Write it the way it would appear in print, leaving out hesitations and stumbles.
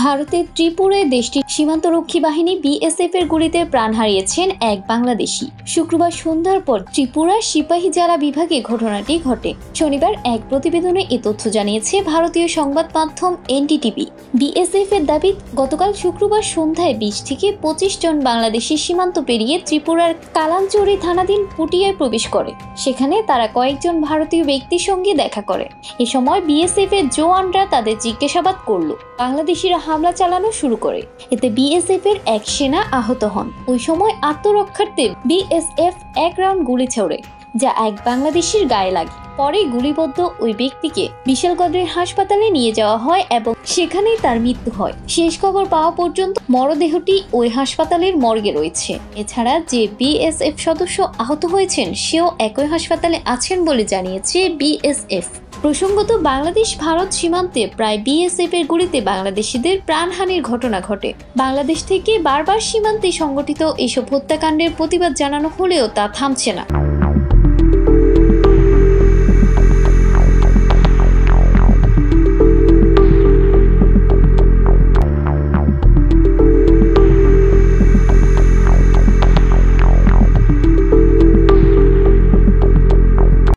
ভারতের ত্রিপুরায় দেশটির সীমান্তরক্ষী বাহিনী বিএসএফ এর গুলিতে প্রাণ হারিয়েছেন এক বাংলাদেশি। শুক্রবার সন্ধ্যার পর ত্রিপুরার সিপাহীজলা বিভাগে ঘটনাটি ঘটে। শনিবার এক প্রতিবেদনে এ তথ্য জানিয়েছে ভারতীয় সংবাদ মাধ্যম এনডিটিভি। বিএসএফ এর দাবি, গতকাল শুক্রবার সন্ধ্যায় 20 থেকে 25 জন বাংলাদেশি সীমান্ত পেরিয়ে ত্রিপুরার কালাঞ্চুরি থানাধীন পুটিয়ায় প্রবেশ করে। সেখানে তারা কয়েকজন ভারতীয় ব্যক্তির সঙ্গে দেখা করে। এ সময় বিএসএফ এর জওয়ানরা তাদের জিজ্ঞাসাবাদ করল। বাংলাদেশিরা হামলা চালানো শুরু করে। এতে বিএসএফ এর এক সেনা আহত হন। ওই সময় আত্মরক্ষার্থে বিএসএফ এক রাউন্ড গুলি ছোড়ে, যা এক বাংলাদেশির গায়ে লাগে। পরে গুলিবদ্ধ ওই ব্যক্তিকে বিশালগড়ের হাসপাতালে নিয়ে যাওয়া হয় এবং সেখানেই তার মৃত্যু হয়। শেষ খবর পাওয়া পর্যন্ত মরদেহটি ওই হাসপাতালের মর্গে রয়েছে। এছাড়া যে বিএসএফ সদস্য আহত হয়েছেন সেও একই হাসপাতালে আছেন বলে জানিয়েছে বিএসএফ। প্রসঙ্গত, বাংলাদেশ ভারত সীমান্তে প্রায় বিএসএফ এর গুলিতে বাংলাদেশিদের প্রাণহানির ঘটনা ঘটে। বাংলাদেশ থেকে বারবার সীমান্তে সংগঠিত এসব হত্যাকাণ্ডের প্রতিবাদ জানানো হলেও তা থামছে না।